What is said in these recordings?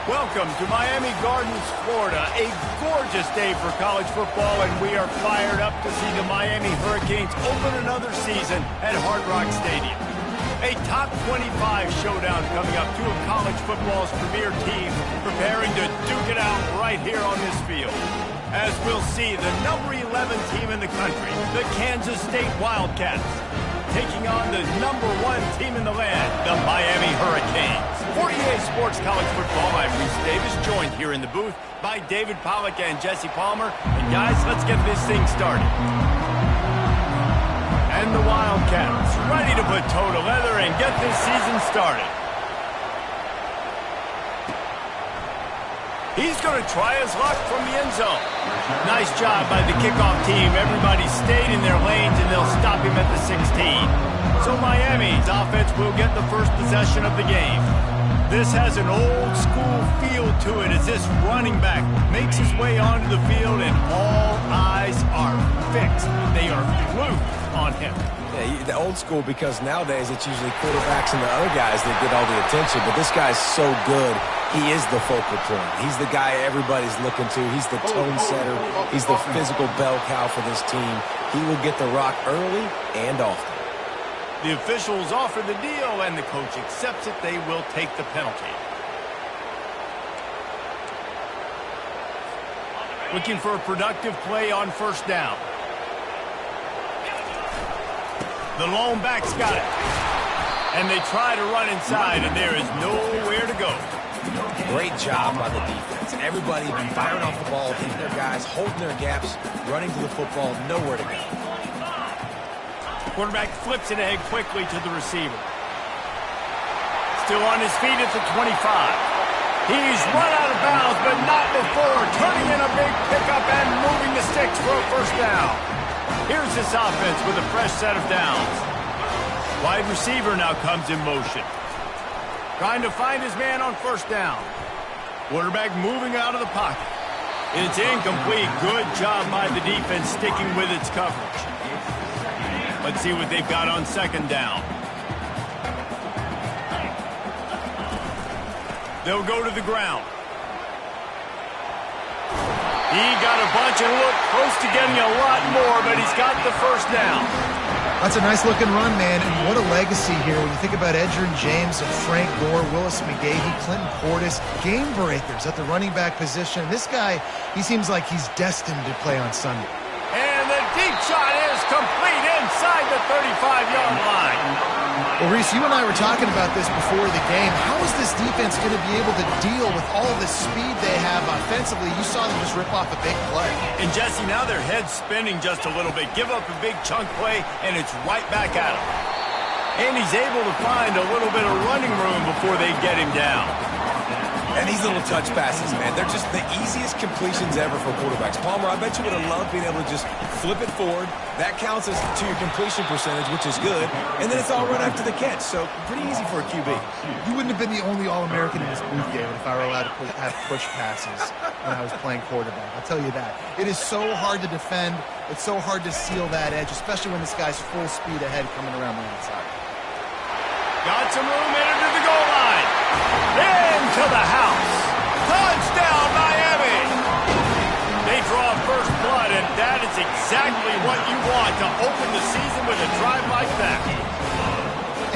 Welcome to Miami Gardens, Florida. A gorgeous day for college football, and we are fired up to see the Miami Hurricanes open another season at Hard Rock Stadium. A top 25 showdown coming up, two of college football's premier teams preparing to duke it out right here on this field. As we'll see, the number 11 team in the country, the Kansas State Wildcats, taking on the number 1 team in the land, the Miami Hurricanes. For EA Sports College Football, I'm Reese Davis, joined here in the booth by David Pollack and Jesse Palmer. And guys, let's get this thing started. And the Wildcats ready to put toe to leather and get this season started. He's going to try his luck from the end zone. Nice job by the kickoff team. Everybody stayed in their lanes, and they'll stop him at the 16. So Miami's offense will get the first possession of the game. This has an old-school feel to it as this running back makes his way onto the field, and all eyes are fixed. They are glued on him. Yeah, the old school, because nowadays it's usually quarterbacks and the other guys that get all the attention, but this guy's so good. He is the focal point. He's the guy everybody's looking to. He's the tone setter. He's the physical bell cow for this team. He will get the rock early and often. The officials offer the deal, and the coach accepts it. They will take the penalty. Looking for a productive play on first down. The lone back's got it. And they try to run inside, and there is nowhere to go. Great job by the defense. Everybody firing off the ball, hitting their guys, holding their gaps, running to the football, nowhere to go. Quarterback flips it ahead quickly to the receiver. Still on his feet at the 25. He's run out of bounds, but not before turning in a big pickup and moving the sticks for a first down. Here's this offense with a fresh set of downs. Wide receiver now comes in motion. Trying to find his man on first down. Quarterback moving out of the pocket. It's incomplete. Good job by the defense sticking with its coverage. Let's see what they've got on second down. They'll go to the ground. He got a bunch and looked close to getting a lot more, but he's got the first down. That's a nice-looking run, man, and what a legacy here. When you think about Edgerrin James and Frank Gore, Willis McGahee, Clinton Portis, game breakers at the running back position. This guy, he seems like he's destined to play on Sunday. And the deep shot is complete inside the 35-yard line. Well, Reese, you and I were talking about this before the game. How is this defense going to be able to deal with all the speed they have offensively? You saw them just rip off a big play. And, Jesse, now their head's spinning just a little bit. Give up a big chunk play, and it's right back at him. And he's able to find a little bit of running room before they get him down. And these little touch passes, man, they're just the easiest completions ever for quarterbacks. Palmer, I bet you would have loved being able to just flip it forward. That counts as to your completion percentage, which is good. And then it's all run after the catch, so pretty easy for a QB. You wouldn't have been the only All-American in this booth, David, if I were allowed to have push passes when I was playing quarterback. I'll tell you that. It is so hard to defend. It's so hard to seal that edge, especially when this guy's full speed ahead coming around the outside. Got some room in to the goal line. Into the house. Touchdown, Miami. They draw first blood, and that is exactly what you want to open the season with a drive like that.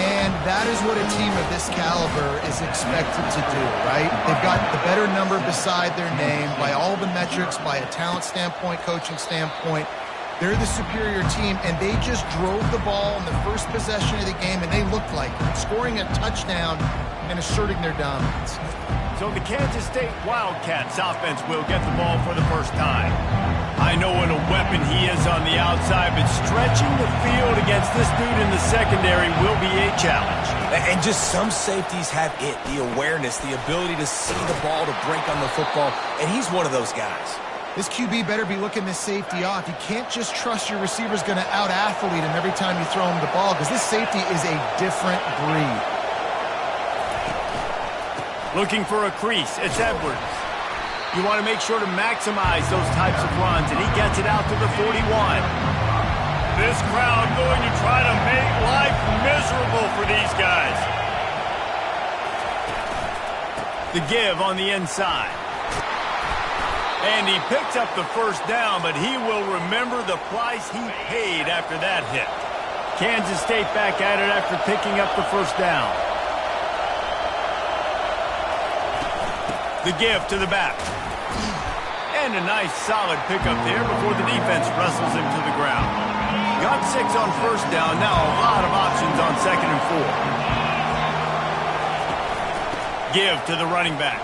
And that is what a team of this caliber is expected to do, right? They've got the better number beside their name by all the metrics, by a talent standpoint, coaching standpoint. They're the superior team, and they just drove the ball in the first possession of the game, and they looked like it, scoring a touchdown and asserting their dominance. So the Kansas State Wildcats offense will get the ball for the first time. I know what a weapon he is on the outside, but stretching the field against this dude in the secondary will be a challenge. And just some safeties have it, the awareness, the ability to see the ball, to break on the football, and he's one of those guys. This QB better be looking this safety off. You can't just trust your receiver's going to out-athlete him every time you throw him the ball, because this safety is a different breed. Looking for a crease. It's Edwards. You want to make sure to maximize those types of runs, and he gets it out to the 41. This crowd going to try to make life miserable for these guys. The give on the inside. And he picks up the first down, but he will remember the price he paid after that hit. Kansas State back at it after picking up the first down. The give to the back. And a nice solid pickup there before the defense wrestles him to the ground. Got 6 on first down. Now a lot of options on 2nd and 4. Give to the running back.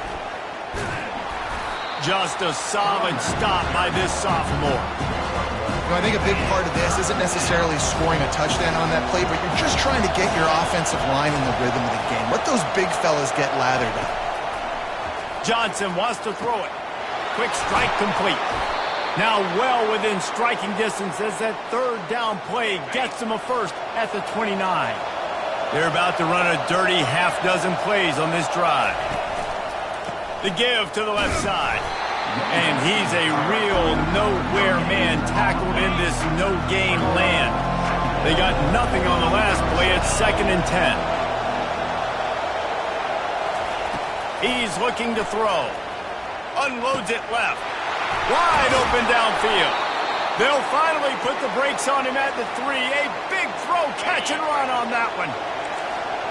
Just a solid stop by this sophomore. I think a big part of this isn't necessarily scoring a touchdown on that play, but you're just trying to get your offensive line in the rhythm of the game. Let those big fellas get lathered up. Johnson wants to throw it. Quick strike complete. Now well within striking distance as that 3rd down play gets them a first at the 29. They're about to run a dirty half-dozen plays on this drive. The give to the left side. And he's a real nowhere man tackled in this no-gain land. They got nothing on the last play. It's 2nd and 10. He's looking to throw. Unloads it left. Wide open downfield. They'll finally put the brakes on him at the 3. A big throw, catch and run on that one.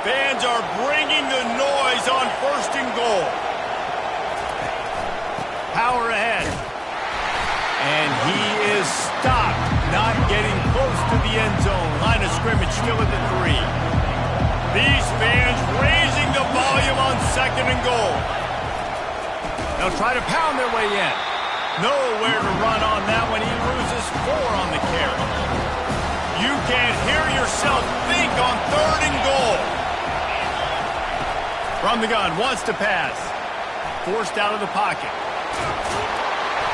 Fans are bringing the noise on 1st and goal. Power ahead. And he is stopped, not getting close to the end zone. Line of scrimmage still at the 3. These fans raising the volume on 2nd and goal. They'll try to pound their way in. Nowhere to run on that one. He loses 4 on the carry. You can't hear yourself think on 3rd and goal. From the gun, wants to pass. Forced out of the pocket.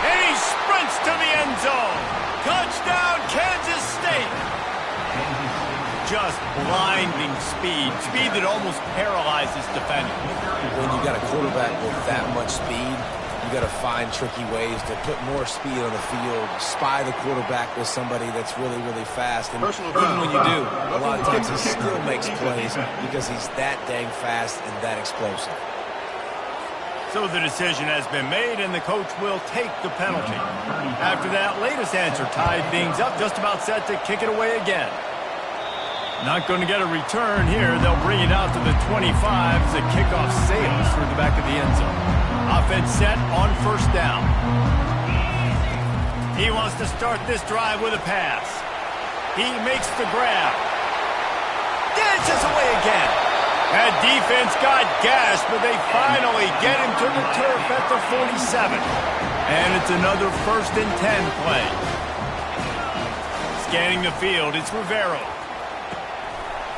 And he sprints to the end zone. Touchdown, Kansas State. Just blinding speed. Speed that almost paralyzes defenders. When you got a quarterback with that much speed, you got to find tricky ways to put more speed on the field, spy the quarterback with somebody that's really, really fast. And even when you do, a lot of times he still makes plays because he's that dang fast and that explosive. So the decision has been made, and the coach will take the penalty. After that latest answer tied things up, just about set to kick it away again. Not going to get a return here. They'll bring it out to the 25 as the kickoff sails through the back of the end zone. Offense set on 1st down. He wants to start this drive with a pass. He makes the grab. Dances away again. That defense got gashed, but they finally get him to the turf at the 47. And it's another 1st and 10 play. Scanning the field, it's Rivero.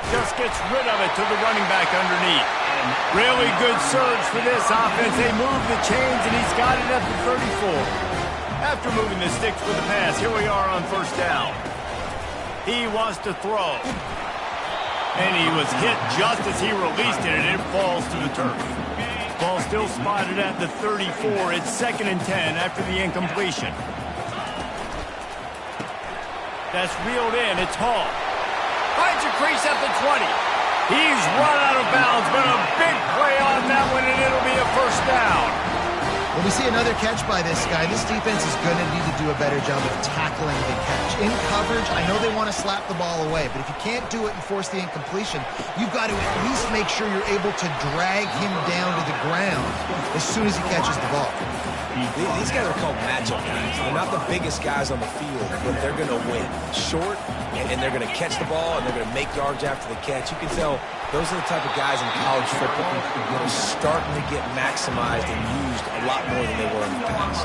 Just gets rid of it to the running back underneath. Really good surge for this offense. They move the chains, and he's got it at the 34. After moving the sticks with the pass, here we are on 1st down. He wants to throw. And he was hit just as he released it, and it falls to the turf. Ball still spotted at the 34. It's 2nd and 10 after the incompletion. That's reeled in. It's Hall. Finds a crease at the 20. He's run out of bounds, but a big play on that one, and it'll be a 1st down. When we see another catch by this guy, this defense is going to need to do a better job of tackling the catch. In coverage, I know they want to slap the ball away, but if you can't do it and force the incompletion, you've got to at least make sure you're able to drag him down to the ground as soon as he catches the ball. These guys are called matchup guys. They're not the biggest guys on the field, but they're going to win. Short, and they're going to catch the ball, and they're going to make yards after the catch. You can tell those are the type of guys in college football that are starting to get maximized and used a lot more than they were in the past.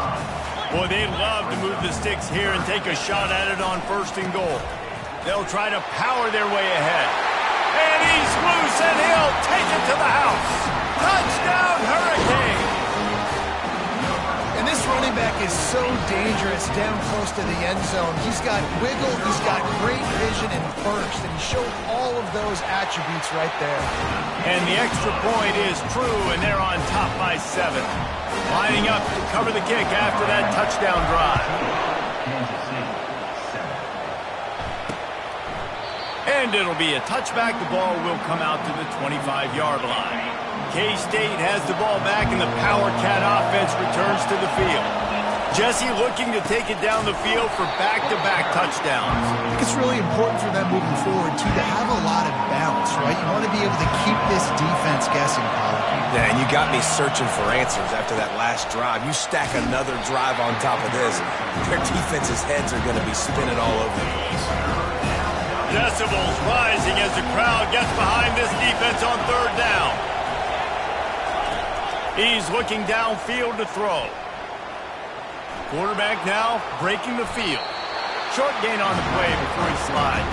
Boy, they love to move the sticks here and take a shot at it on 1st and goal. They'll try to power their way ahead. And he's loose, and he'll take it to the house. Touchdown, Hurricane! And this running back is so dangerous down close to the end zone. He's got wiggle, he's got great vision and burst, and he showed all of those attributes right there. And the extra point is true, and they're on top by 7. Lining up to cover the kick after that touchdown drive. And And it'll be a touchback. The ball will come out to the 25-yard line. K-State has the ball back, and the Power Cat offense returns to the field. Jesse looking to take it down the field for back-to-back touchdowns. I think it's really important for them moving forward, too, to have a lot of bounce, right? You want to be able to keep this defense guessing, Colin. Yeah, and you got me searching for answers after that last drive. You stack another drive on top of this, their defense's heads are going to be spinning all over the place. Decibels rising as the crowd gets behind this defense on third down. He's looking downfield to throw. Quarterback now breaking the field. Short gain on the play before he slides.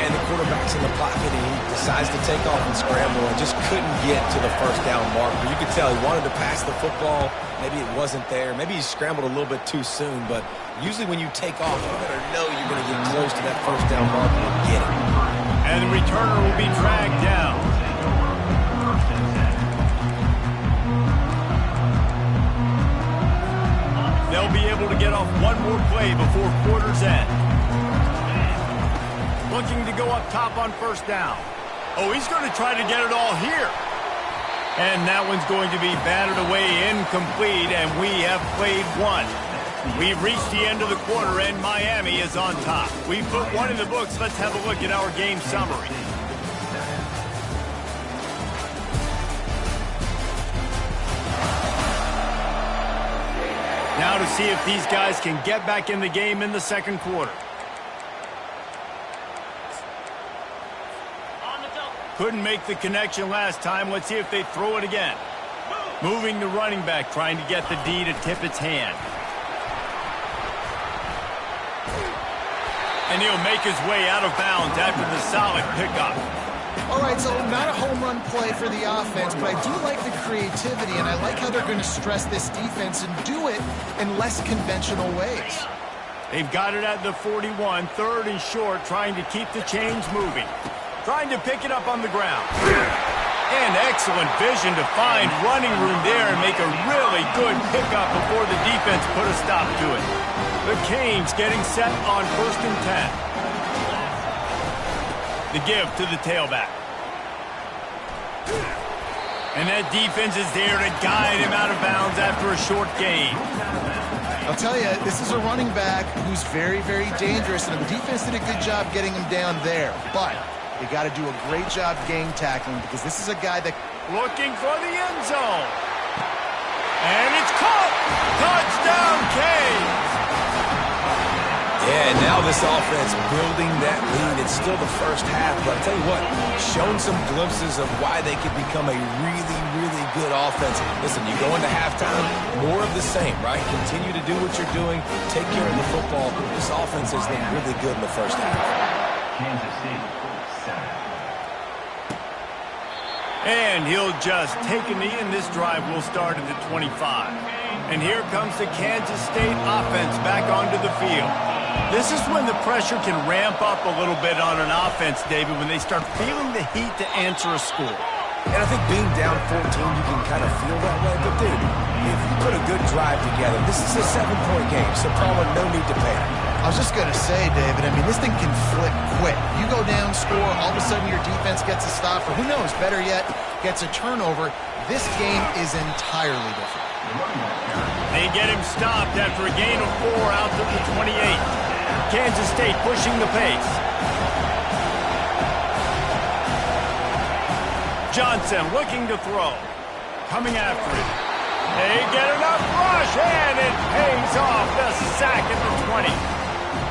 And the quarterback's in the pocket, and he decides to take off and scramble and just couldn't get to the first down marker. You could tell he wanted to pass the football. Maybe it wasn't there. Maybe he scrambled a little bit too soon. But usually when you take off, you better know you're going to get close to that first down marker and get it. And the returner will be dragged down. They'll be able to get off one more play before quarter's end. Looking to go up top on first down. Oh, he's going to try to get it all here. And that one's going to be batted away incomplete, and we have played one. We've reached the end of the quarter, and Miami is on top. We put one in the books. Let's have a look at our game summary. Now to see if these guys can get back in the game in the second quarter. Couldn't make the connection last time. Let's see if they throw it again. Moving the running back, trying to get the D to tip its hand. And he'll make his way out of bounds after the solid pickup. All right, so not a home run play for the offense, but I do like the creativity, and I like how they're going to stress this defense and do it in less conventional ways. They've got it at the 41, third and short, trying to keep the chains moving. Trying to pick it up on the ground. And excellent vision to find running room there and make a really good pickup before the defense put a stop to it. The Canes getting set on 1st and 10. The give to the tailback. And that defense is there to guide him out of bounds after a short gain. I'll tell you, this is a running back who's very, very dangerous, and the defense did a good job getting him down there. But they got to do a great job game tackling because this is a guy that... Looking for the end zone. And it's caught. Touchdown, Canes. Yeah, and now this offense building that lead. It's still the first half, but I'll tell you what, shown some glimpses of why they could become a really, really good offense. Listen, you go into halftime, more of the same, right? Continue to do what you're doing, take care of the football. This offense has been really good in the first half. Kansas City, 7. And he'll just take a knee, and this drive will start at the 25. And here comes the Kansas State offense back onto the field. This is when the pressure can ramp up a little bit on an offense, David, when they start feeling the heat to answer a score. And I think being down 14, you can kind of feel that way. But, dude, if you put a good drive together, this is a 7-point game, so Palmer, no need to panic. I was just going to say, David, I mean, this thing can flip quick. You go down, score, all of a sudden your defense gets a stop, or who knows, better yet, gets a turnover. This game is entirely different. They get him stopped after a gain of 4 out to the 28. Kansas State pushing the pace. Johnson looking to throw. Coming after it. They get enough rush, and it pays off. The sack at the 20.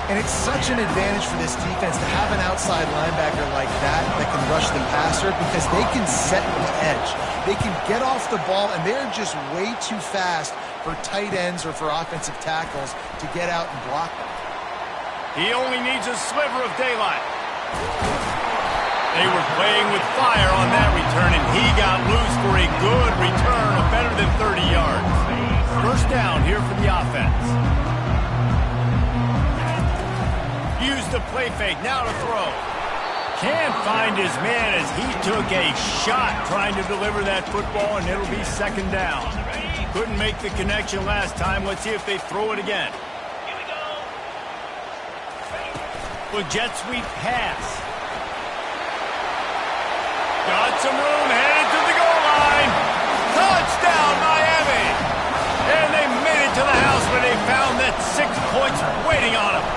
And it's such an advantage for this defense to have an outside linebacker like that can rush the passer because they can set the edge. They can get off the ball, and they're just way too fast for tight ends or for offensive tackles to get out and block them. He only needs a sliver of daylight. They were playing with fire on that return, and he got loose for a good return of better than 30 yards. First down here for the offense. Use the play fake, now to throw. Can't find his man as he took a shot trying to deliver that football, and it'll be second down. Couldn't make the connection last time. Let's see if they throw it again. Well, jet sweep pass. some room, headed to the goal line. Touchdown, Miami! And they made it to the house where they found that 6 points waiting on them.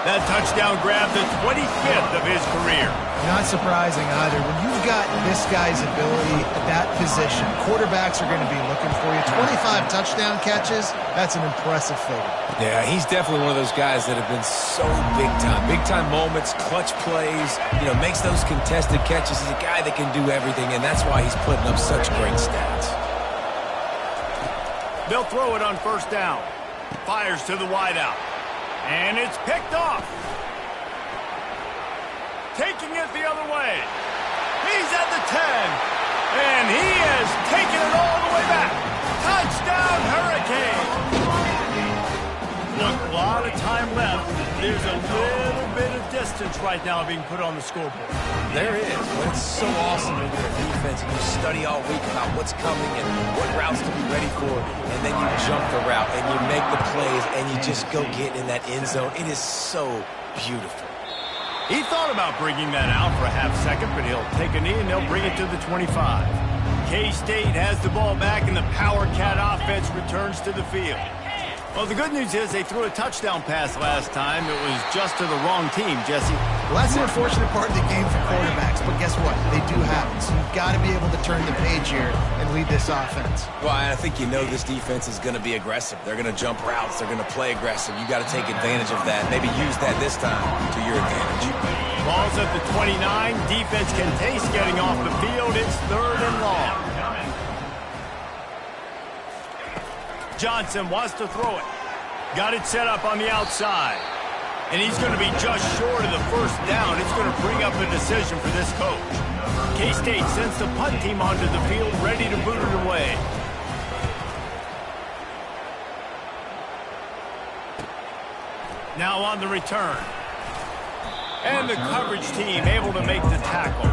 That touchdown grabbed the 25th of his career. Not surprising either. When you've got this guy's ability at that position, quarterbacks are going to be looking for you. 25 touchdown catches, that's an impressive figure. Yeah, he's definitely one of those guys that have been so big time. Big time moments, clutch plays, makes those contested catches. He's a guy that can do everything, and that's why he's putting up such great stats. They'll throw it on first down. Fires to the wideout. And it's picked off. Taking it the other way. He's at the 10. And he has taken it all the way back. Touchdown, Hurricane. Look, a lot of time left. There's a little bit of distance right now being put on the scoreboard. There is, but it's so awesome when you're a defense and you study all week about what's coming and what routes to be ready for, and then you jump the route and you make the plays and you just go get in that end zone. It is so beautiful. He thought about bringing that out for a half second, but he'll take a knee and they'll bring it to the 25. K-State has the ball back and the Power Cat offense returns to the field. Well, the good news is they threw a touchdown pass last time. It was just to the wrong team, Jesse. Well, that's the unfortunate part of the game for quarterbacks, but guess what? They do have it, so you've got to be able to turn the page here and lead this offense. Well, I think this defense is going to be aggressive. They're going to jump routes. They're going to play aggressive. You got to take advantage of that. Maybe use that this time to your advantage. Ball's at the 29. Defense can taste getting off the field. It's 3rd and long. Johnson wants to throw it. Got it set up on the outside. And he's going to be just short of the first down. It's going to bring up a decision for this coach. K-State sends the punt team onto the field, ready to boot it away. Now on the return. And the coverage team able to make the tackle.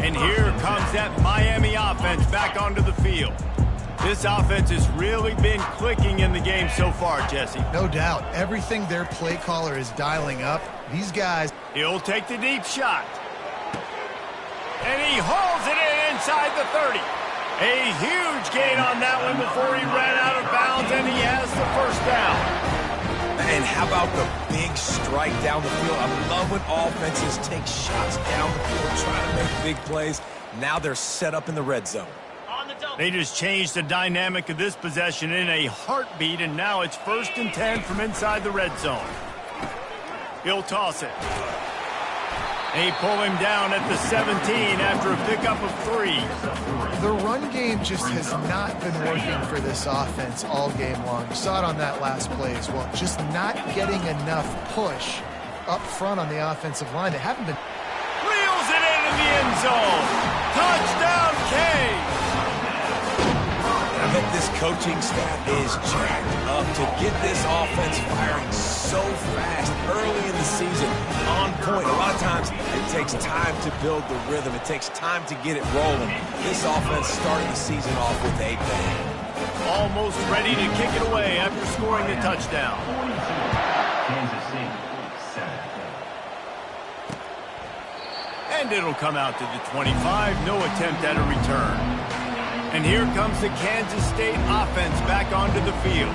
And here comes that Miami offense back onto the field. This offense has really been clicking in the game so far, Jesse. No doubt. Everything their play caller is dialing up, these guys... He'll take the deep shot. And he hauls it in inside the 30. A huge gain on that one before he ran out of bounds, and he has the first down. And how about the big strike down the field? I love when offenses take shots down the field, trying to make big plays. Now they're set up in the red zone. They just changed the dynamic of this possession in a heartbeat, and now it's 1st and 10 from inside the red zone. He'll toss it. They pull him down at the 17 after a pickup of 3. The run game just has not been working for this offense all game long. You saw it on that last play as well. Just not getting enough push up front on the offensive line. They haven't been... Reels it in the end zone. Touchdown, K. I bet this coaching staff is jacked up to get this offense firing so fast early in the season, on point. A lot of times it takes time to build the rhythm. It takes time to get it rolling. This offense started the season off with a bang. Almost ready to kick it away after scoring the touchdown. Kansas City, 7. And it'll come out to the 25. No attempt at a return. And here comes the Kansas State offense back onto the field.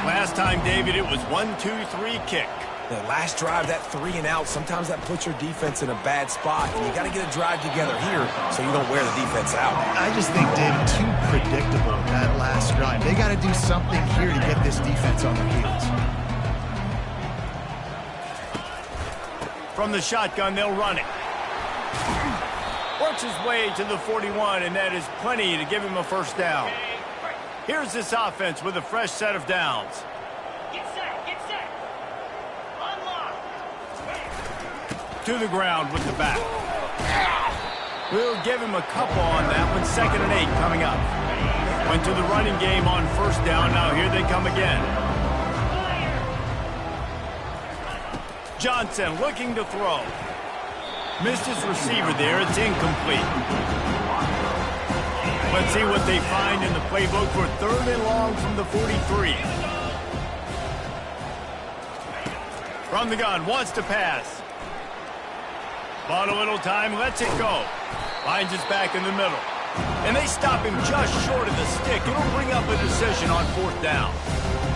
Last time, David, it was 1-2-3 kick. The last drive, that 3 and out, sometimes that puts your defense in a bad spot. And you got to get a drive together here so you don't wear the defense out. I just think, David, too predictable, that last drive. They got to do something here to get this defense on their heels. From the shotgun, they'll run it. Works his way to the 41, and that is plenty to give him a first down. Here's this offense with a fresh set of downs. Get set. Unlock. To the ground with the back. We'll give him a couple on that one. 2nd and 8 coming up. Went to the running game on first down. Now here they come again. Johnson looking to throw. Missed his receiver there. It's incomplete. Let's see what they find in the playbook for 3rd and long from the 43. From the gun, wants to pass. Bought a little time, lets it go. Finds his back in the middle. And they stop him just short of the stick. It'll bring up a decision on 4th down.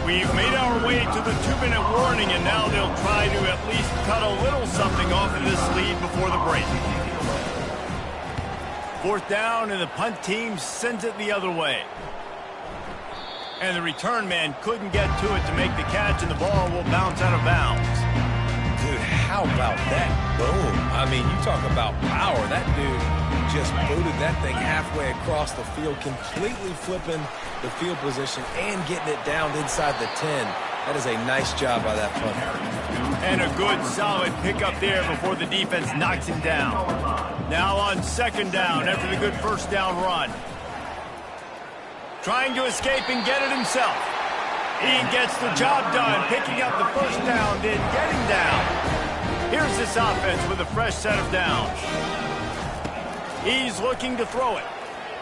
We've made our way to the 2-minute warning, and now they'll try to at least cut a little something off of this lead before the break. 4th down, and the punt team sends it the other way. And the return man couldn't get to it to make the catch, and the ball will bounce out of bounds. Dude, how about that boom? I mean, you talk about power. That dude just booted that thing halfway across the field, completely flipping the field position and getting it down inside the 10. That is a nice job by that punter. And a good, solid pickup there before the defense knocks him down. Now on 2nd down after the good 1st down run. Trying to escape and get it himself. He gets the job done, picking up the 1st down, then getting down. Here's this offense with a fresh set of downs. He's looking to throw it.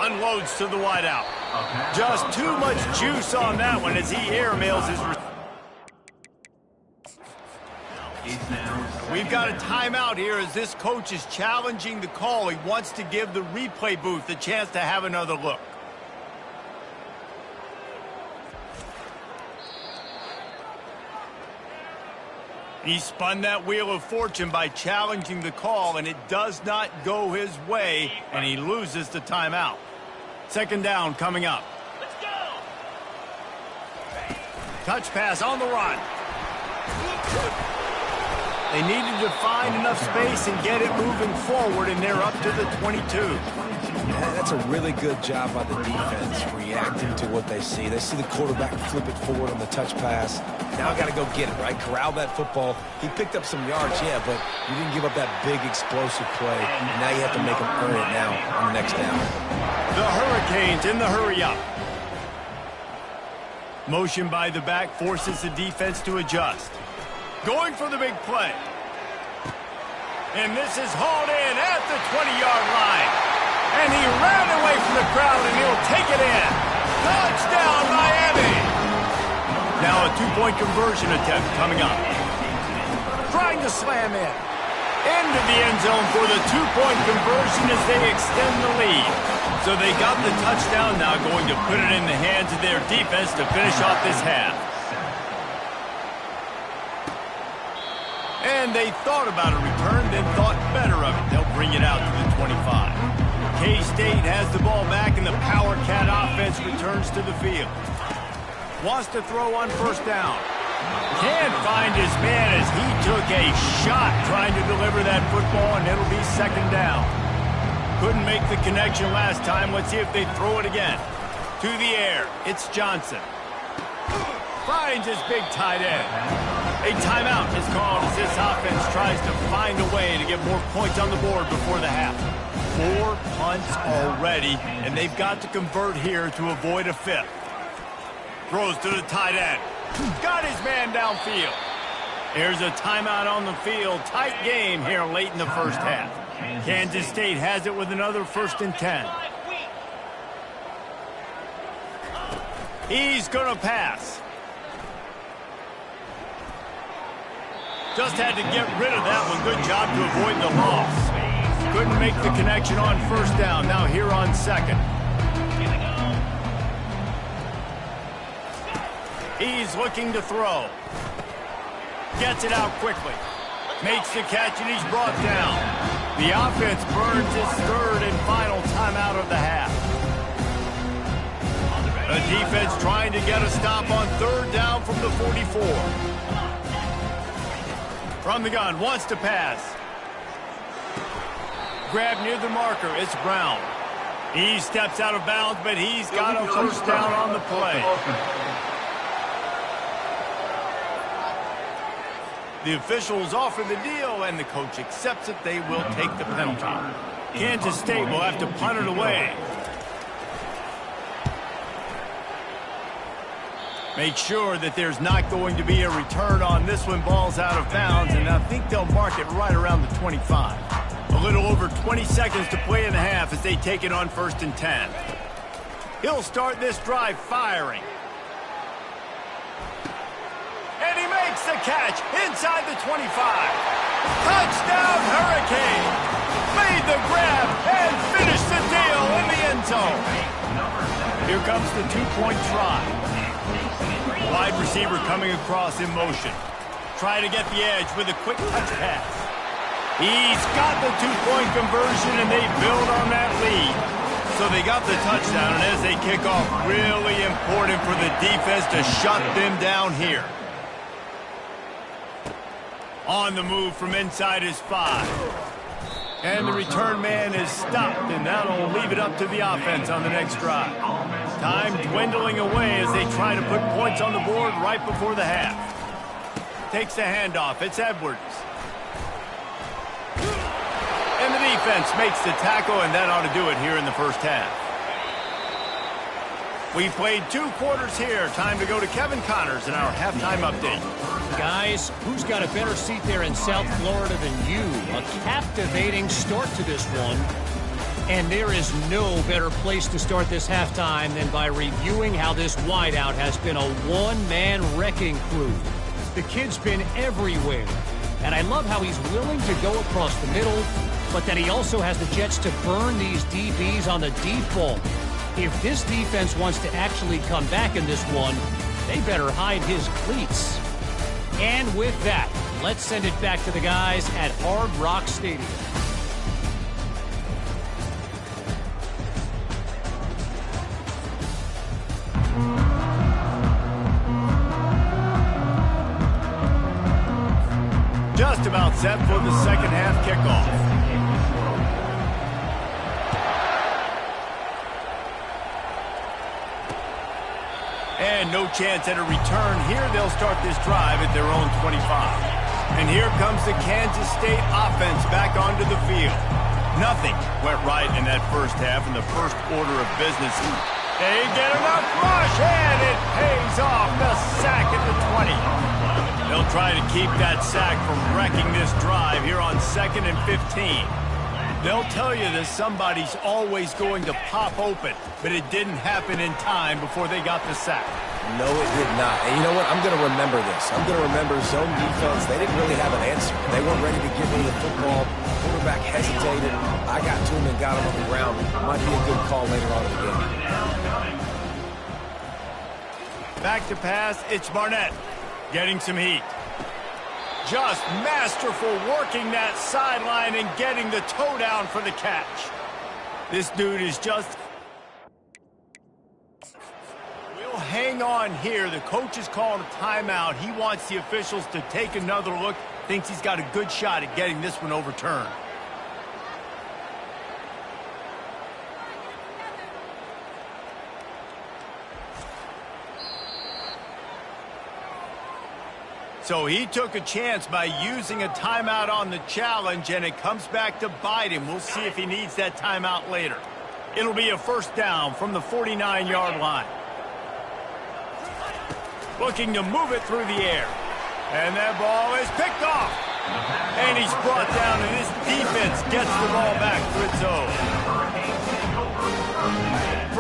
Unloads to the wideout. Just too much juice on that one as he airmails his... We've got a timeout here as this coach is challenging the call. He wants to give the replay booth a chance to have another look. He spun that wheel of fortune by challenging the call, and it does not go his way, and he loses the timeout. 2nd down coming up. Let's go. Touch pass on the run. They needed to find enough space and get it moving forward, and they're up to the 22. Yeah, that's a really good job by the defense, reacting to what they see. They see the quarterback flip it forward on the touch pass. Now I got to go get it, right? Corral that football. He picked up some yards, yeah, but you didn't give up that big explosive play. And now you have to make him earn it now on the next down. The Hurricanes in the hurry-up. Motion by the back forces the defense to adjust. Going for the big play. And this is hauled in at the 20-yard line. And he ran away from the crowd, and he'll take it in. Touchdown, Miami! Now a 2-point conversion attempt coming up. Trying to slam in. Into the end zone for the 2-point conversion as they extend the lead. So they got the touchdown, now going to put it in the hands of their defense to finish off this half. And they thought about a return, then thought better of it. They'll bring it out to the 25. K-State has the ball back, and the Power Cat offense returns to the field. Wants to throw on 1st down. Can't find his man as he took a shot trying to deliver that football, and it'll be 2nd down. Couldn't make the connection last time. Let's see if they throw it again. To the air, it's Johnson. Finds his big tight end. A timeout is called as this offense tries to find a way to get more points on the board before the half. 4 punts already, and they've got to convert here to avoid a 5th. Throws to the tight end. Got his man downfield. Here's a timeout on the field. Tight game here late in the 1st half. Kansas State has it with another 1st and 10. He's going to pass. Just had to get rid of that one. Good job to avoid the loss. Couldn't make the connection on 1st down. Now here on 2nd. He's looking to throw. Gets it out quickly. Makes the catch, and he's brought down. The offense burns its 3rd and final timeout of the half. The defense trying to get a stop on 3rd down from the 44. From the gun, wants to pass. Grab near the marker, it's Brown. He steps out of bounds, but he's got a 1st down on the play. The officials offer the deal, and the coach accepts it. They will take the penalty. Kansas State will have to punt it away. Make sure that there's not going to be a return on this one. Ball's out of bounds, and I think they'll mark it right around the 25. A little over 20 seconds to play in the half as they take it on 1st and 10. He'll start this drive firing. And he makes the catch inside the 25. Touchdown, Hurricane! Here comes the two-point try. Wide receiver coming across in motion. Try to get the edge with a quick touch pass. He's got the two-point conversion, and they build on that lead. So they got the touchdown, and as they kick off, really important for the defense to shut them down here. On the move from inside his 5. And the return man is stopped, and that'll leave it up to the offense on the next drive. Time dwindling away as they try to put points on the board right before the half. Takes the handoff. It's Edwards. And the defense makes the tackle, and that ought to do it here in the first half. We played 2 quarters here. Time to go to Kevin Connors in our halftime update. Guys, who's got a better seat there in South Florida than you? A captivating start to this one. And there is no better place to start this halftime than by reviewing how this wideout has been a one-man wrecking crew. The kid's been everywhere. And I love how he's willing to go across the middle, but that he also has the Jets to burn these DBs on the deep ball. If this defense wants to actually come back in this one, they better hide his cleats. And with that, let's send it back to the guys at Hard Rock Stadium. Just about set for the second half kickoff. And no chance at a return here. They'll start this drive at their own 25. And here comes the Kansas State offense back onto the field. Nothing went right in that first half in the first order of business. They get enough rush, and it pays off. The sack at the 20. They'll try to keep that sack from wrecking this drive here on 2nd and 15. They'll tell you that somebody's always going to pop open, but it didn't happen in time before they got the sack. No, it did not. And you know what? I'm going to remember this. I'm going to remember zone defense. They didn't really have an answer. They weren't ready to give him the football. Quarterback hesitated. I got to him and got him on the ground. Might be a good call later on in the game. Back to pass. It's Barnett getting some heat. Just masterful working that sideline and getting the toe down for the catch. This dude is just... We'll hang on here. The coach is calling a timeout. He wants the officials to take another look. Thinks he's got a good shot at getting this one overturned. So he took a chance by using a timeout on the challenge, and it comes back to bite him. We'll see if he needs that timeout later. It'll be a first down from the 49-yard line. Looking to move it through the air. And that ball is picked off. And he's brought down, and this defense gets the ball back to its own.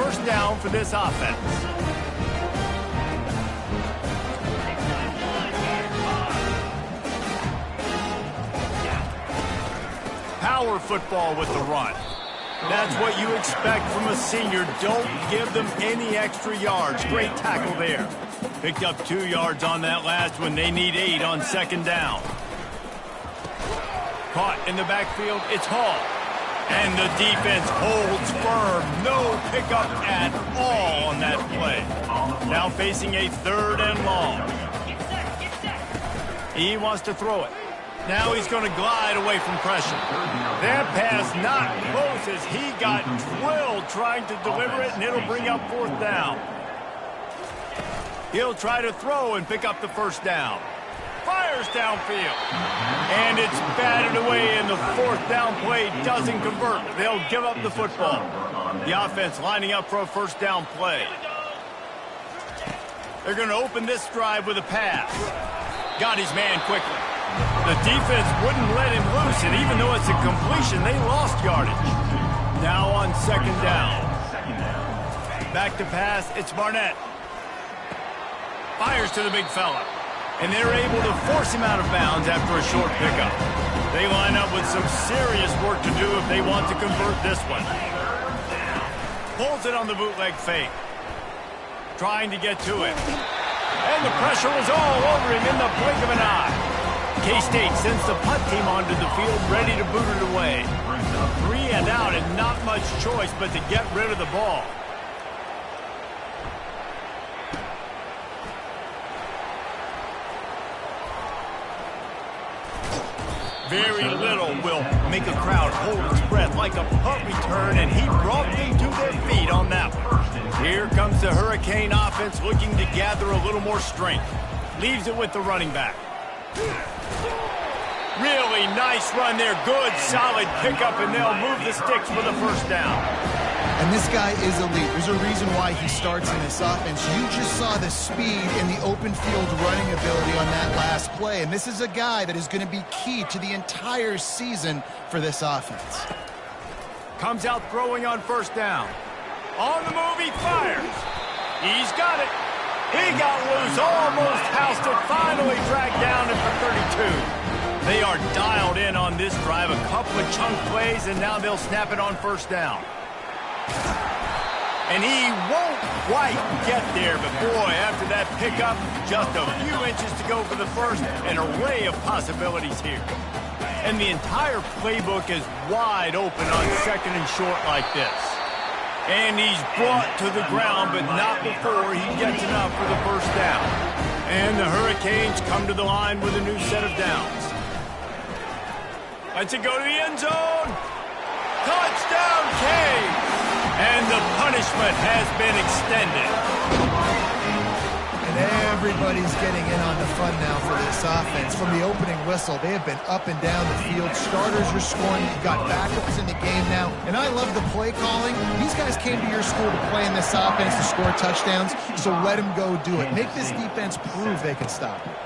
First down for this offense. Power football with the run. That's what you expect from a senior. Don't give them any extra yards. Great tackle there. Picked up 2 yards on that last one. They need 8 on second down. Caught in the backfield. It's Hall. And the defense holds firm. No pickup at all on that play. Now facing a 3rd and long. He wants to throw it. Now he's going to glide away from pressure. That pass not close as he got drilled trying to deliver it, and it'll bring up 4th down. He'll try to throw and pick up the first down. Fires downfield. And it's batted away, and the 4th down play doesn't convert. They'll give up the football. The offense lining up for a first down play. They're going to open this drive with a pass. Got his man quickly. The defense wouldn't let him loose, and even though it's a completion, they lost yardage. Now on second down. Back to pass, it's Barnett. Fires to the big fella. And they're able to force him out of bounds after a short pickup. They line up with some serious work to do if they want to convert this one. Pulls it on the bootleg fake. trying to get to him. And the pressure was all over him in the blink of an eye. K-State sends the punt team onto the field, ready to boot it away. 3 and out, and not much choice but to get rid of the ball. Very little will make a crowd hold its breath like a punt return, and he brought them to their feet on that one. Here comes the Hurricane offense looking to gather a little more strength. Leaves it with the running back. Really nice run there. Good, solid pickup, and they'll move the sticks for the first down. And this guy is elite. There's a reason why he starts in this offense. You just saw the speed and the open field running ability on that last play. And this is a guy that is going to be key to the entire season for this offense. Comes out throwing on first down. On the move, he fires. He's got it. He got loose, almost housed it, finally dragged down it for 32. They are dialed in on this drive. A couple of chunk plays, and now they'll snap it on first down. And he won't quite get there, but boy, after that pickup, just a few inches to go for the first. An array of possibilities here. And the entire playbook is wide open on second and short like this. And he's brought to the ground, but not before he gets enough for the first down. And the Hurricanes come to the line with a new set of downs. Let's it go to the end zone. Touchdown, Canes! And the punishment has been extended. And everybody's getting in on the fun now for this offense. From the opening whistle, they have been up and down the field. Starters are scoring. You've got backups in the game now. And I love the play calling. These guys came to your school to play in this offense to score touchdowns, so let them go do it. Make this defense prove they can stop it.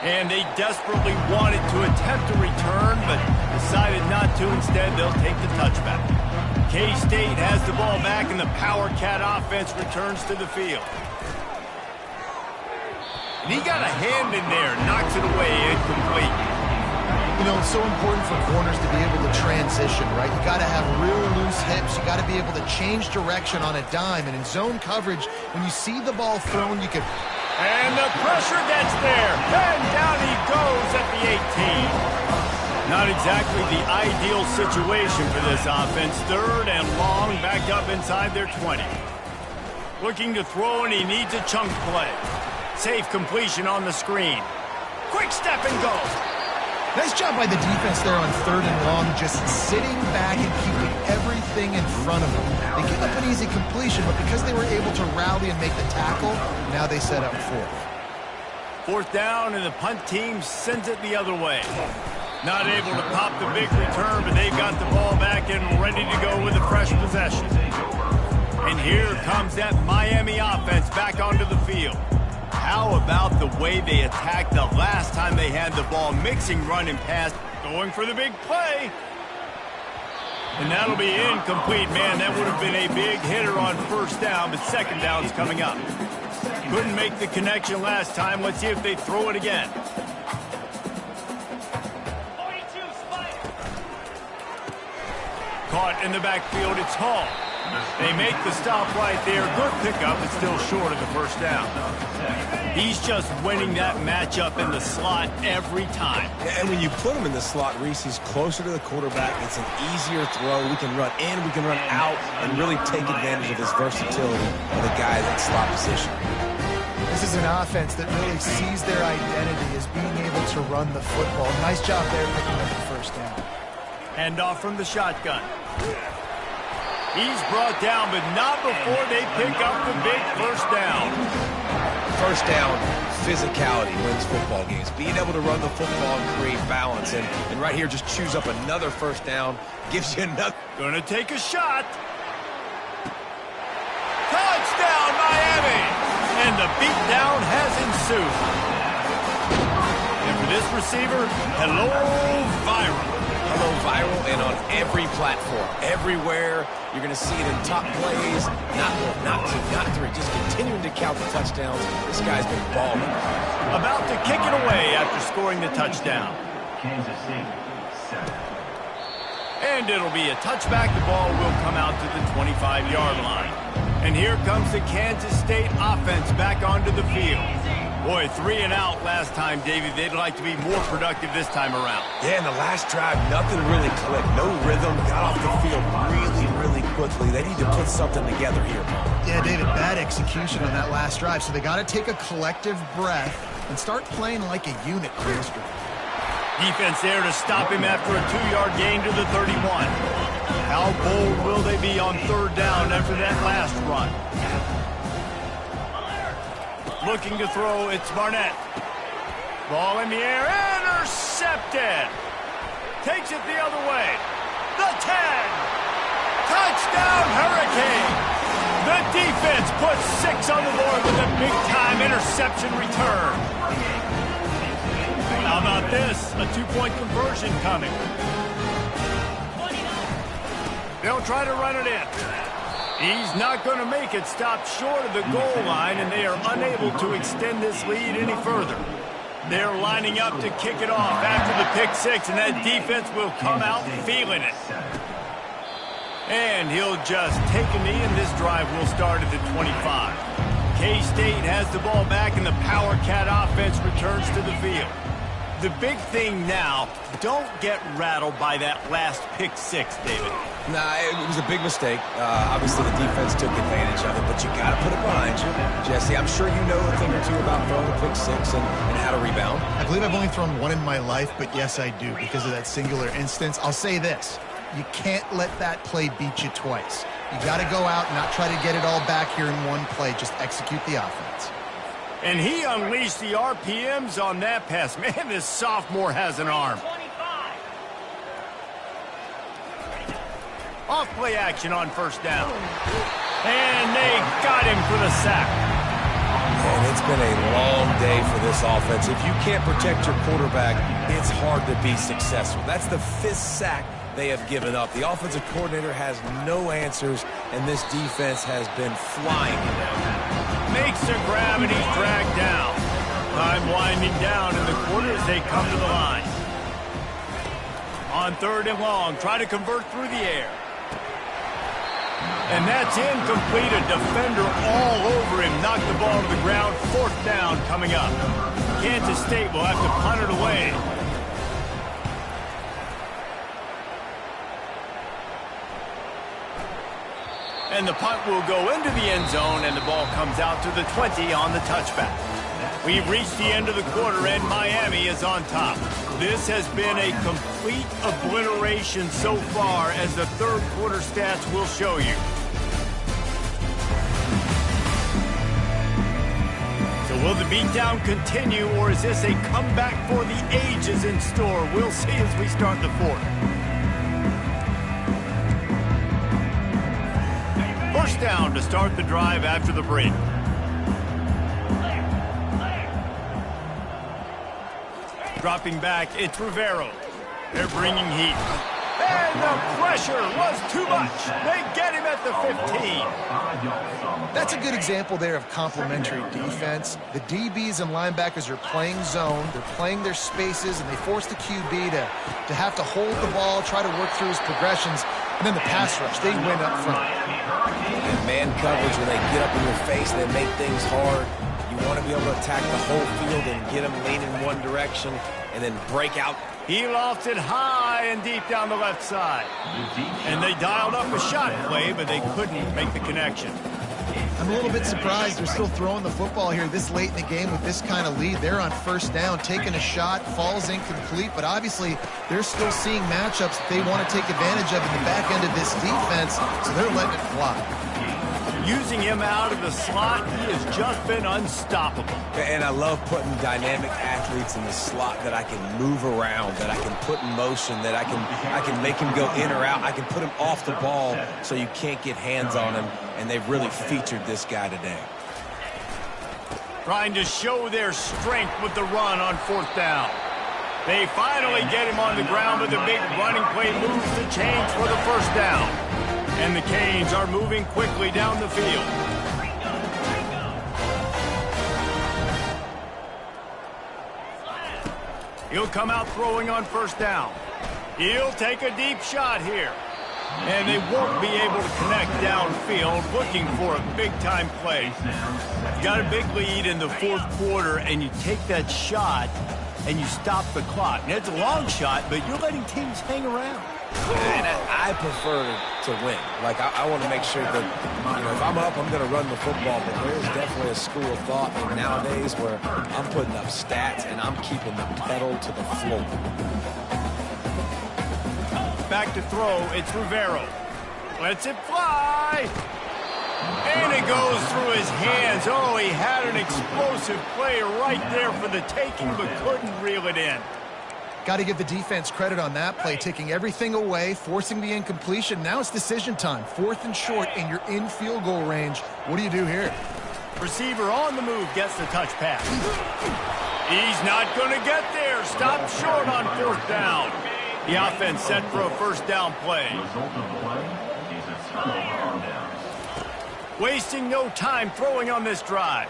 And they desperately wanted to attempt a return, but decided not to. Instead, they'll take the touchback. K-State has the ball back, and the Power Cat offense returns to the field. And he got a hand in there, knocks it away, incomplete. You know, it's so important for corners to be able to transition, right? You got to have real loose hips. You got to be able to change direction on a dime. And in zone coverage, when you see the ball thrown, you can... And the pressure gets there. And down he goes at the 18. Not exactly the ideal situation for this offense. Third and long, back up inside their 20. Looking to throw, and he needs a chunk play. Safe completion on the screen. Quick step and go. Nice job by the defense there on third and long, just sitting back and keeping everything in front of them. They give up an easy completion, but because they were able to rally and make the tackle, now they set up fourth. Fourth down, and the punt team sends it the other way. Not able to pop the big return, but they've got the ball back and ready to go with a fresh possession. And here comes that Miami offense back onto the field. How about the way they attacked the last time they had the ball, mixing run and pass, going for the big play. And that'll be incomplete. Man, that would have been a big hitter on first down, but second down's coming up. Couldn't make the connection last time. Let's see if they throw it again. Caught in the backfield, it's Hall. They make the stop right there. Good pickup, but still short of the first down. He's just winning that matchup in the slot every time. And when you put him in the slot, Reese, he's closer to the quarterback. It's an easier throw. We can run in, we can run out, and really take advantage of his versatility of the guy in that slot position. This is an offense that really sees their identity as being able to run the football. Nice job there picking up the first down. Hand off from the shotgun. He's brought down, but not before they pick up the big first down. First down, physicality wins football games. Being able to run the football and create balance. And right here, just choose up another first down. Gives you another. Gonna take a shot. Touchdown, Miami! And the beatdown has ensued. And for this receiver, hello, viral. Hello, viral, and on every platform, everywhere. You're going to see it in top plays. Not one, not two, not three. Just continuing to count the touchdowns. This guy's been balling. About to kick it away after scoring the touchdown. Kansas City, 7. And it'll be a touchback. The ball will come out to the 25-yard line. And here comes the Kansas State offense back onto the field. Boy, 3 and out last time, Davey. They'd like to be more productive this time around. Yeah, in the last drive, nothing really clicked. No rhythm. Got off the field really quickly. They need to put something together here, Paul. Yeah, David, bad execution on that last drive. So they got to take a collective breath and start playing like a unit for this drive. Defense there to stop him after a 2-yard gain to the 31. How bold will they be on 3rd down after that last run? Looking to throw, it's Barnett. Ball in the air, intercepted. Takes it the other way. The 10. Touchdown, Hurricane. The defense puts 6 on the board with a big-time interception return. How about this? A 2-point conversion coming. They'll try to run it in. He's not going to make it. Stop short of the goal line, and they are unable to extend this lead any further. They're lining up to kick it off after the pick 6, and that defense will come out feeling it. And he'll just take a knee, and this drive will start at the 25. K-State has the ball back, and the Power Cat offense returns to the field. The big thing now, don't get rattled by that last pick 6, David. Nah, it was a big mistake. Obviously, the defense took advantage of it, but you got to put it behind you. Jesse, I'm sure you know a thing or two about throwing a pick 6 and how to rebound. I believe I've only thrown 1 in my life, but yes, I do because of that singular instance. I'll say this. You can't let that play beat you twice. You got to go out and not try to get it all back here in one play. Just execute the offense. And he unleashed the RPMs on that pass. Man, this sophomore has an arm. Off play action on 1st down. And they got him for the sack. Man, it's been a long day for this offense. If you can't protect your quarterback, it's hard to be successful. That's the 5th sack they have given up. The offensive coordinator has no answers, and this defense has been flying. Makes a grab, and he's dragged down. Time winding down in the quarter as they come to the line. On 3rd and long, try to convert through the air. And that's incomplete. A defender all over him. Knocked the ball to the ground. 4th down coming up. Kansas State will have to punt it away. And the punt will go into the end zone, and the ball comes out to the 20 on the touchback. We've reached the end of the quarter, and Miami is on top. This has been a complete obliteration so far, as the 3rd quarter stats will show you. So will the beatdown continue, or is this a comeback for the ages in store? We'll see as we start the 4th. 1st down to start the drive after the break. Dropping back, it's Rivero. They're bringing heat. And the pressure was too much. They get him at the 15. That's a good example there of complementary defense. The DBs and linebackers are playing zone. They're playing their spaces, and they force the QB to have to hold the ball, try to work through his progressions. And then the pass rush, they win up front. And man coverage, when they get up in your face, they make things hard. You want to be able to attack the whole field and get them leaning one direction and then break out. He lofted high and deep down the left side. And they dialed up a shot play, but they couldn't make the connection. I'm a little bit surprised they're still throwing the football here this late in the game with this kind of lead. They're on 1st down, taking a shot, falls incomplete, but obviously they're still seeing matchups that they want to take advantage of in the back end of this defense, so they're letting it fly. Using him out of the slot, he has just been unstoppable. And I love putting dynamic athletes in the slot that I can move around, that I can put in motion, that I can make him go in or out. I can put him off the ball so you can't get hands on him, and they've really featured this guy today. Trying to show their strength with the run on 4th down. They finally get him on the ground, but the big running play moves the chains for the 1st down. And the Canes are moving quickly down the field. He'll come out throwing on 1st down. He'll take a deep shot here. And they won't be able to connect downfield, looking for a big-time play. You got a big lead in the fourth quarter, and you take that shot, and you stop the clock. Now, it's a long shot, but you're letting teams hang around. And I prefer to win. Like, I want to make sure that, if I'm up, I'm going to run the football. But there's definitely a school of thought nowadays where I'm putting up stats, and I'm keeping the pedal to the floor. Back to throw, it's Rivero. Lets it fly. And it goes through his hands. Oh, he had an explosive play right there for the taking, but couldn't reel it in. Got to give the defense credit on that play, taking everything away, forcing the incompletion. Now it's decision time. 4th and short, and you're in field goal range. What do you do here? Receiver on the move gets the touch pass. He's not going to get there. Stopped short on 4th down. The offense set for a first down play. Wasting no time throwing on this drive.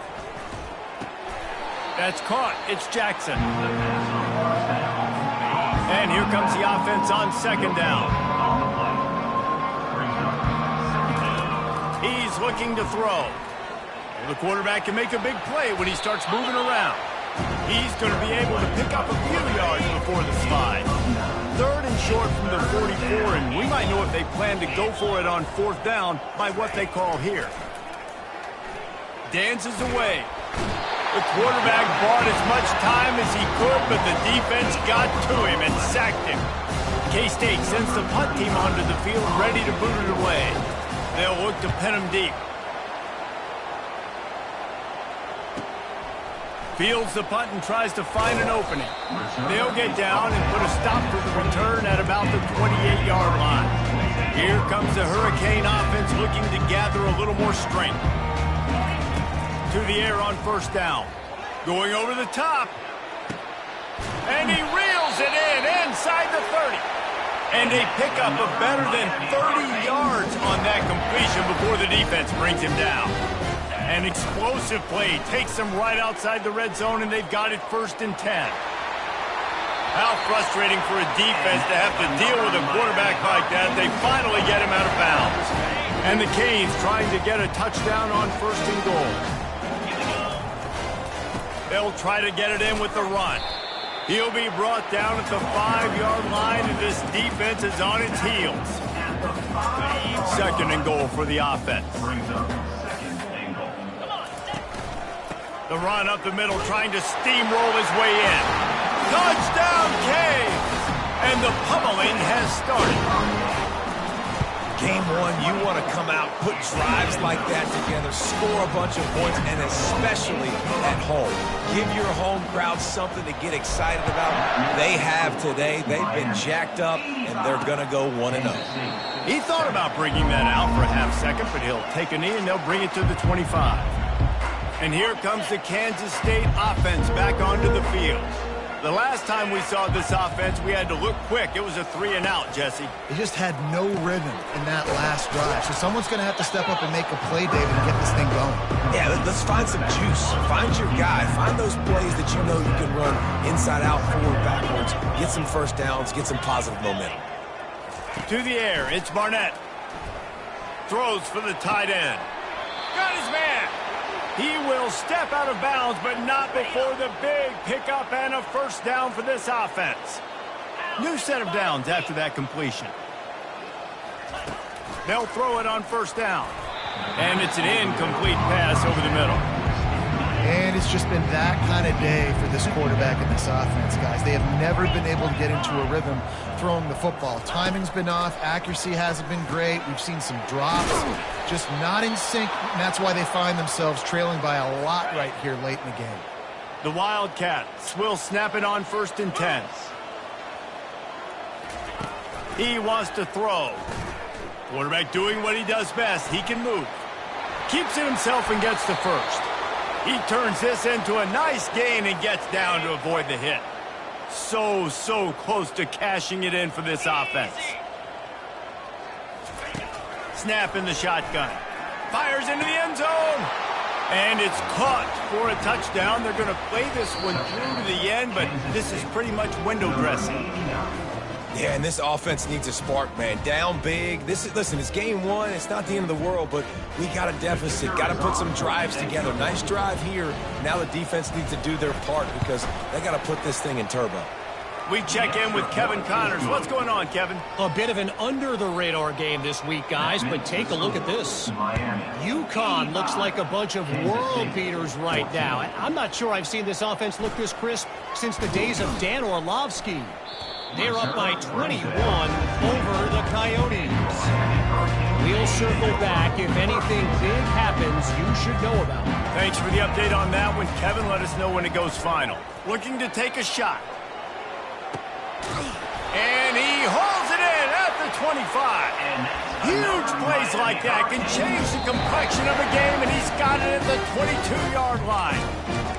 That's caught. It's Jackson. And here comes the offense on 2nd down. He's looking to throw. The quarterback can make a big play when he starts moving around. He's going to be able to pick up a few yards before the slide. 3rd and short from the 44, and we might know if they plan to go for it on 4th down by what they call here. Dances away. The quarterback bought as much time as he could, but the defense got to him and sacked him. K-State sends the punt team onto the field, ready to boot it away. They'll look to pin him deep. Fields the punt and tries to find an opening. They'll get down and put a stop to the return at about the 28-yard line. Here comes the Hurricane offense looking to gather a little more strength. To the air on 1st down. Going over the top. And he reels it in inside the 30. And they pick up a better than 30 yards on that completion before the defense brings him down. An explosive play takes them right outside the red zone, and they've got it 1st and 10. How frustrating for a defense to have to deal with a quarterback like that. They finally get him out of bounds. And the Canes trying to get a touchdown on 1st and goal. They'll try to get it in with the run. He'll be brought down at the 5-yard line, and this defense is on its heels. 2nd and goal for the offense. The run up the middle, trying to steamroll his way in. Touchdown, Canes! And the pummeling has started. Game 1, you want to come out, put drives like that together, score a bunch of points, and especially at home. Give your home crowd something to get excited about. They have today. They've been jacked up, and they're going to go 1-0. He thought about bringing that out for a half-second, but he'll take a knee, and they'll bring it to the 25. And here comes the Kansas State offense back onto the field. The last time we saw this offense, we had to look quick. It was a 3-and-out, Jesse. They just had no rhythm in that last drive. So someone's going to have to step up and make a play, David, and get this thing going. Yeah, let's find some juice. Find your guy. Find those plays that you know you can run inside out, forward, backwards. Get some first downs. Get some positive momentum. To the air, it's Barnett. Throws for the tight end. Got his man. He will step out of bounds, but not before the big pickup and a first down for this offense. New set of downs after that completion. They'll throw it on 1st down. And it's an incomplete pass over the middle. And it's just been that kind of day for this quarterback and this offense, guys. They have never been able to get into a rhythm throwing the football. Timing's been off. Accuracy hasn't been great. We've seen some drops. Just not in sync, and that's why they find themselves trailing by a lot right here late in the game. The Wildcats will snap it on 1st and 10. He wants to throw. Quarterback doing what he does best. He can move. Keeps it himself and gets the first. He turns this into a nice gain and gets down to avoid the hit. So close to cashing it in for this offense. Snap in the shotgun. Fires into the end zone. And it's caught for a touchdown. They're going to play this one through to the end, but this is pretty much window dressing. Yeah, and this offense needs a spark, man. Down big. Listen, it's game one. It's not the end of the world, but we got a deficit. Got to put some drives together. Nice drive here. Now the defense needs to do their part because they got to put this thing in turbo. We check in with Kevin Connors. What's going on, Kevin? A bit of an under-the-radar game this week, guys, but take a look at this. UConn looks like a bunch of world beaters right now. I'm not sure I've seen this offense look this crisp since the days of Dan Orlovsky. They're up by 21 over the Coyotes. We'll circle back. If anything big happens, you should know about it. Thanks for the update on that one, Kevin. Let us know when it goes final. Looking to take a shot. And he hauls it in at the 25. Huge plays like that can change the complexion of a game, and he's got it at the 22-yard line.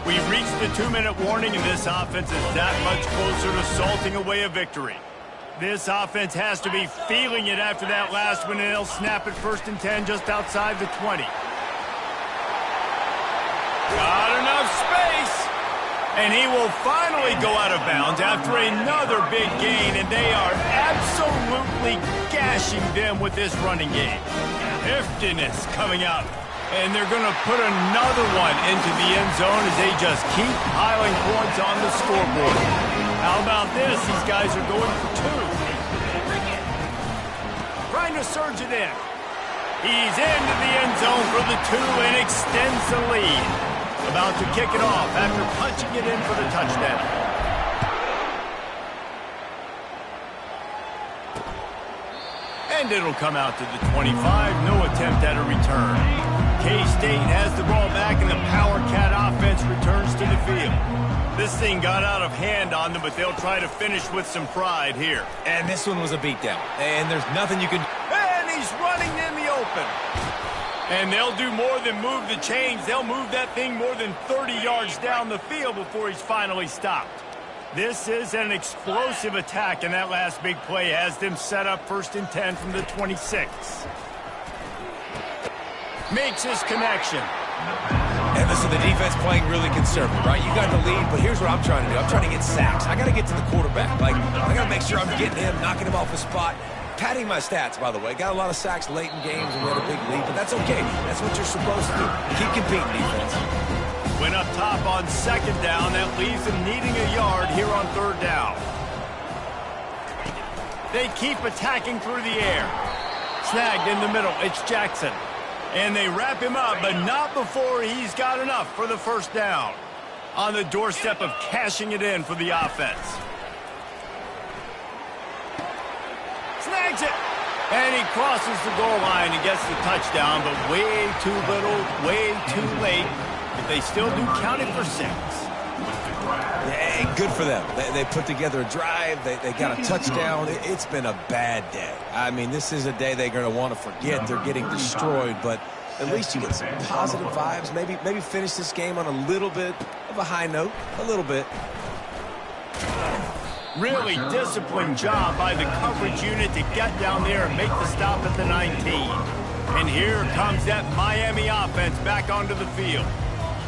We've reached the 2-minute warning, and this offense is that much closer to salting away a victory. This offense has to be feeling it after that last one, and they'll snap it 1st and 10 just outside the 20. Got enough space. And he will finally go out of bounds after another big gain, and they are absolutely gashing them with this running game. Heftiness coming out, and they're going to put another one into the end zone as they just keep piling points on the scoreboard. How about this? These guys are going for 2. Trying to surge it in. He's into the end zone for the 2 and extends the lead. About to kick it off after punching it in for the touchdown. And it'll come out to the 25. No attempt at a return. K-State has the ball back, and the Power Cat offense returns to the field. This thing got out of hand on them, but they'll try to finish with some pride here. And this one was a beatdown. And there's nothing you can... And he's running in the open. And they'll do more than move the chains. They'll move that thing more than 30 yards down the field before he's finally stopped. This is an explosive attack, and that last big play has them set up 1st and 10 from the 26. Makes his connection. And listen, the defense playing really conservative, right? You got the lead, but here's what I'm trying to do. I'm trying to get sacks. I got to get to the quarterback. I got to make sure I'm getting him, knocking him off the spot. Padding my stats, by the way. Got a lot of sacks late in games and we had a big lead, but that's okay. That's what you're supposed to do. Keep competing, defense. Went up top on 2nd down. That leaves them needing a yard here on 3rd down. They keep attacking through the air. Snagged in the middle. It's Jackson. And they wrap him up, but not before he's got enough for the 1st down. On the doorstep of cashing it in for the offense. Snags it, and he crosses the goal line and gets the touchdown, but way too little, way too late. But they still do count it for 6. Hey, good for them. They put together a drive. They got a touchdown. It's been a bad day. I mean, this is a day they're going to want to forget. They're getting destroyed, but at least you get some positive vibes. Maybe finish this game on a little bit of a high note, a little bit. Really disciplined job by the coverage unit to get down there and make the stop at the 19. And here comes that Miami offense back onto the field.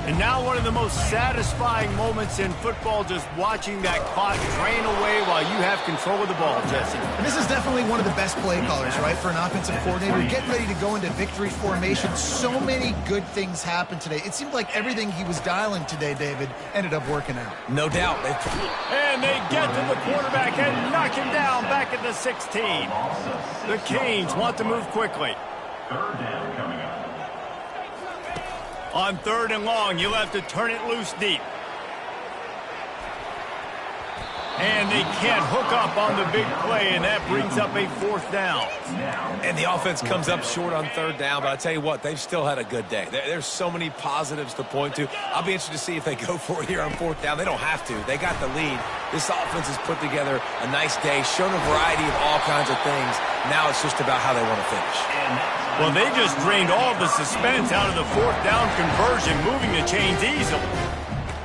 And now one of the most satisfying moments in football, just watching that clock drain away while you have control of the ball, Jesse. And this is definitely one of the best play callers, right, for an offensive coordinator. Getting ready to go into victory formation. So many good things happened today. It seemed like everything he was dialing today, David, ended up working out. No doubt. And they get to the quarterback and knock him down back at the 16. The Canes want to move quickly. 3rd down coming up. On 3rd and long, you'll have to turn it loose deep. And they can't hook up on the big play, and that brings up a 4th down. And the offense comes up short on 3rd down, but I tell you what, they've still had a good day. There's so many positives to point to. I'll be interested to see if they go for it here on 4th down. They don't have to. They got the lead. This offense has put together a nice day, shown a variety of all kinds of things. Now it's just about how they want to finish. Well, they just drained all the suspense out of the 4th down conversion, moving the chains easily.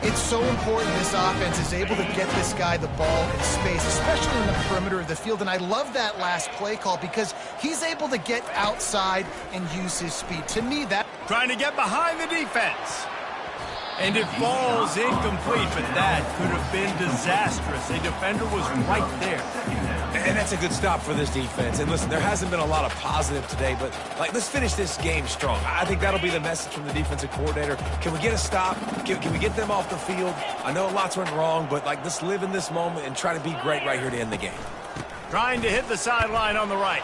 It's so important this offense is able to get this guy the ball in space, especially in the perimeter of the field. And I love that last play call because he's able to get outside and use his speed. To me, that... Trying to get behind the defense. And it falls incomplete, but that could have been disastrous. A defender was right there. And that's a good stop for this defense. And listen, there hasn't been a lot of positive today, but let's finish this game strong. I think that'll be the message from the defensive coordinator. Can we get a stop? Can we get them off the field? I know lots went wrong, but let's live in this moment and try to be great right here to end the game. Trying to hit the sideline on the right.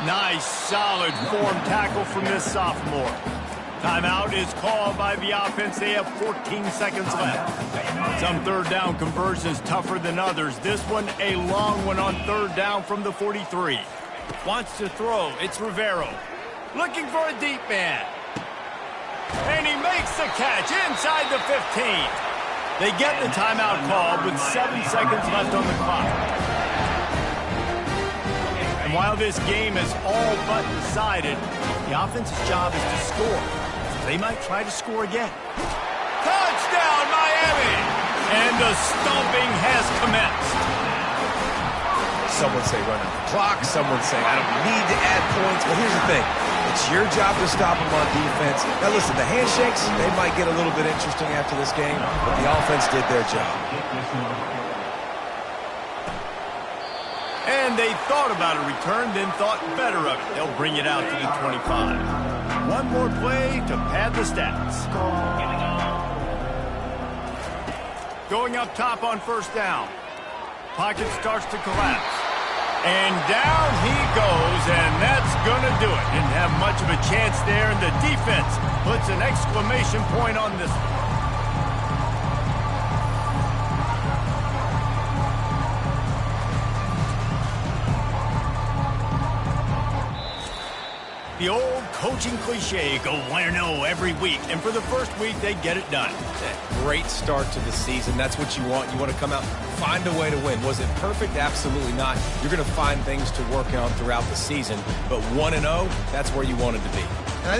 Nice, solid form tackle from this sophomore. Timeout is called by the offense. They have 14 seconds left. Some third down conversions tougher than others. This one, a long one on third down from the 43. Wants to throw. It's Rivero. Looking for a deep man. And he makes the catch inside the 15. They get the timeout called with 7 seconds left on the clock. And while this game is all but decided, the offense's job is to score. They might try to score again. Touchdown, Miami! And the stomping has commenced. Some would say run out the clock. Some would say I don't need to add points. But here's the thing. It's your job to stop them on defense. Now, listen, the handshakes, they might get a little bit interesting after this game, but the offense did their job. And they thought about a return, then thought better of it. They'll bring it out to the 25. One more play to pad the stats. Going up top on first down. Pocket starts to collapse. And down he goes, and that's going to do it. Didn't have much of a chance there, and the defense puts an exclamation point on this one. The old coaching cliche, go 1-0 every week. And for the first week, they get it done. Great start to the season. That's what you want. You want to come out, find a way to win. Was it perfect? Absolutely not. You're going to find things to work on throughout the season. But 1-0, that's where you wanted to be.